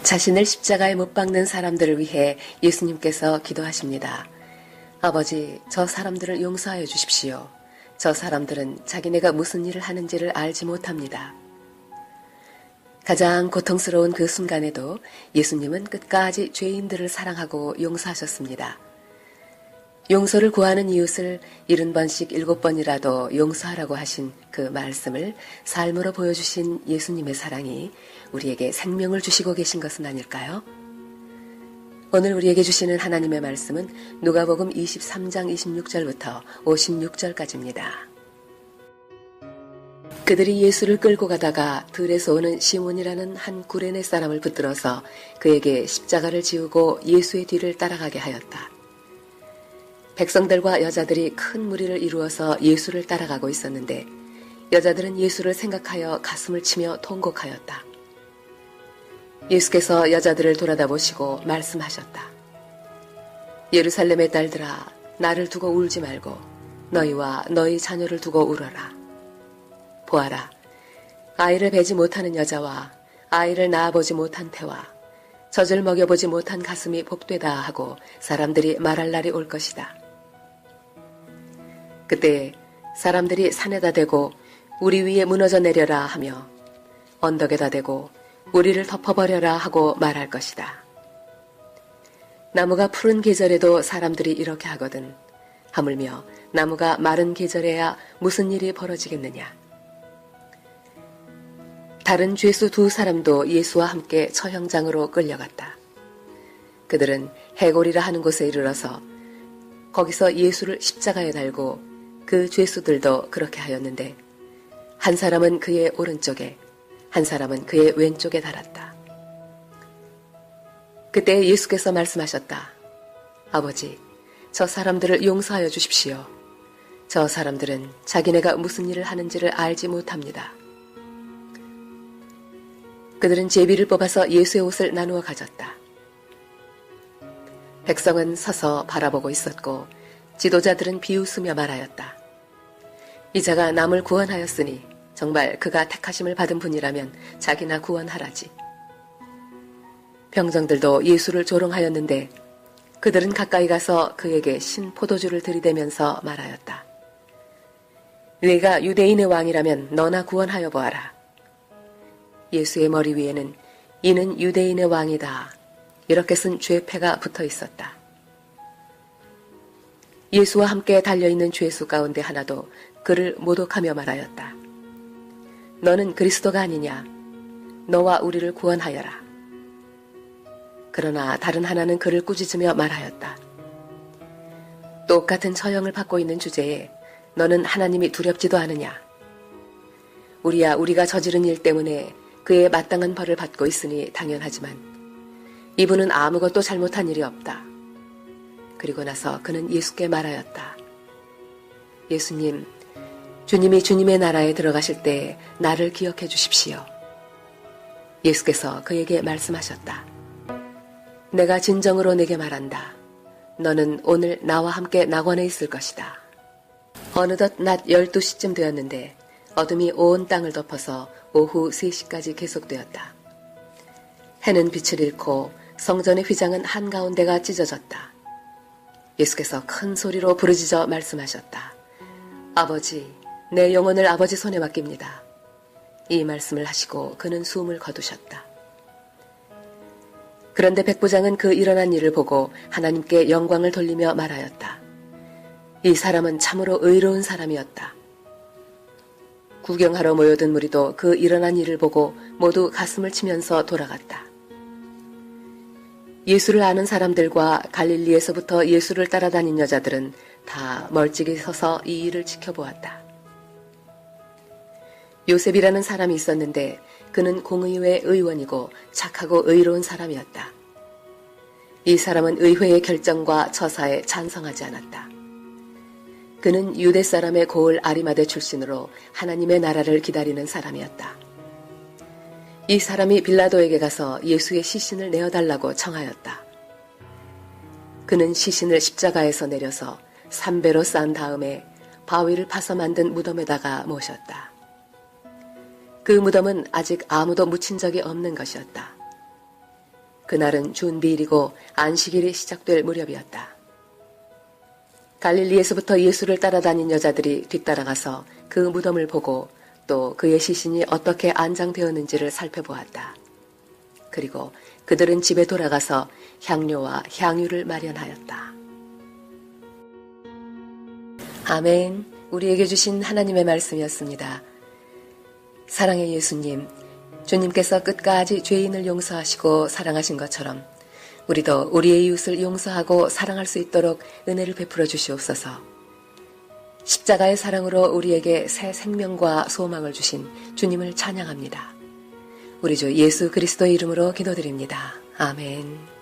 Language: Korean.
자신을 십자가에 못 박는 사람들을 위해 예수님께서 기도하십니다. 아버지, 저 사람들을 용서하여 주십시오. 저 사람들은 자기네가 무슨 일을 하는지를 알지 못합니다. 가장 고통스러운 그 순간에도 예수님은 끝까지 죄인들을 사랑하고 용서하셨습니다. 용서를 구하는 이웃을 70번씩 7번이라도 용서하라고 하신 그 말씀을 삶으로 보여주신 예수님의 사랑이 우리에게 생명을 주시고 계신 것은 아닐까요? 오늘 우리에게 주시는 하나님의 말씀은 누가복음 23장 26절부터 56절까지입니다. 그들이 예수를 끌고 가다가 들에서 오는 시몬이라는 한 구레네 사람을 붙들어서 그에게 십자가를 지우고 예수의 뒤를 따라가게 하였다. 백성들과 여자들이 큰 무리를 이루어서 예수를 따라가고 있었는데 여자들은 예수를 생각하여 가슴을 치며 통곡하였다. 예수께서 여자들을 돌아다보시고 말씀하셨다. 예루살렘의 딸들아, 나를 두고 울지 말고 너희와 너희 자녀를 두고 울어라. 보아라, 아이를 베지 못하는 여자와 아이를 낳아보지 못한 태와 젖을 먹여보지 못한 가슴이 복되다 하고 사람들이 말할 날이 올 것이다. 그때 사람들이 산에다 대고 우리 위에 무너져 내려라 하며 언덕에다 대고 우리를 덮어버려라 하고 말할 것이다. 나무가 푸른 계절에도 사람들이 이렇게 하거든 하물며 나무가 마른 계절에야 무슨 일이 벌어지겠느냐. 다른 죄수 2사람도 예수와 함께 처형장으로 끌려갔다. 그들은 해골이라 하는 곳에 이르러서 거기서 예수를 십자가에 달고 그 죄수들도 그렇게 하였는데 한 사람은 그의 오른쪽에 한 사람은 그의 왼쪽에 달았다. 그때 예수께서 말씀하셨다. 아버지, 저 사람들을 용서하여 주십시오. 저 사람들은 자기네가 무슨 일을 하는지를 알지 못합니다. 그들은 제비를 뽑아서 예수의 옷을 나누어 가졌다. 백성은 서서 바라보고 있었고 지도자들은 비웃으며 말하였다. 이자가 남을 구원하였으니 정말 그가 택하심을 받은 분이라면 자기나 구원하라지. 병정들도 예수를 조롱하였는데 그들은 가까이 가서 그에게 신 포도주를 들이대면서 말하였다. 네가 유대인의 왕이라면 너나 구원하여 보아라. 예수의 머리 위에는 이는 유대인의 왕이다 이렇게 쓴 죄패가 붙어 있었다. 예수와 함께 달려있는 죄수 가운데 하나도 그를 모독하며 말하였다. 너는 그리스도가 아니냐? 너와 우리를 구원하여라. 그러나 다른 하나는 그를 꾸짖으며 말하였다. 똑같은 처형을 받고 있는 주제에 너는 하나님이 두렵지도 않으냐? 우리야 우리가 저지른 일 때문에 그의 마땅한 벌을 받고 있으니 당연하지만 이분은 아무것도 잘못한 일이 없다. 그리고 나서 그는 예수께 말하였다. 예수님, 주님이 주님의 나라에 들어가실 때 나를 기억해 주십시오. 예수께서 그에게 말씀하셨다. 내가 진정으로 내게 말한다. 너는 오늘 나와 함께 낙원에 있을 것이다. 어느덧 낮 12시쯤 되었는데 어둠이 온 땅을 덮어서 오후 3시까지 계속되었다. 해는 빛을 잃고 성전의 휘장은 한가운데가 찢어졌다. 예수께서 큰 소리로 부르짖어 말씀하셨다. 아버지, 내 영혼을 아버지 손에 맡깁니다. 이 말씀을 하시고 그는 숨을 거두셨다. 그런데 백부장은 그 일어난 일을 보고 하나님께 영광을 돌리며 말하였다. 이 사람은 참으로 의로운 사람이었다. 구경하러 모여든 무리도 그 일어난 일을 보고 모두 가슴을 치면서 돌아갔다. 예수를 아는 사람들과 갈릴리에서부터 예수를 따라다닌 여자들은 다 멀찍이 서서 이 일을 지켜보았다. 요셉이라는 사람이 있었는데 그는 공의회 의원이고 착하고 의로운 사람이었다. 이 사람은 의회의 결정과 처사에 찬성하지 않았다. 그는 유대 사람의 고을 아리마대 출신으로 하나님의 나라를 기다리는 사람이었다. 이 사람이 빌라도에게 가서 예수의 시신을 내어달라고 청하였다. 그는 시신을 십자가에서 내려서 삼배로 싼 다음에 바위를 파서 만든 무덤에다가 모셨다. 그 무덤은 아직 아무도 묻힌 적이 없는 것이었다. 그날은 준비일이고 안식일이 시작될 무렵이었다. 갈릴리에서부터 예수를 따라다닌 여자들이 뒤따라가서 그 무덤을 보고 또 그의 시신이 어떻게 안장되었는지를 살펴보았다. 그리고 그들은 집에 돌아가서 향료와 향유를 마련하였다. 아멘. 우리에게 주신 하나님의 말씀이었습니다. 사랑의 예수님, 주님께서 끝까지 죄인을 용서하시고 사랑하신 것처럼 우리도 우리의 이웃을 용서하고 사랑할 수 있도록 은혜를 베풀어 주시옵소서. 십자가의 사랑으로 우리에게 새 생명과 소망을 주신 주님을 찬양합니다. 우리 주 예수 그리스도의 이름으로 기도드립니다. 아멘.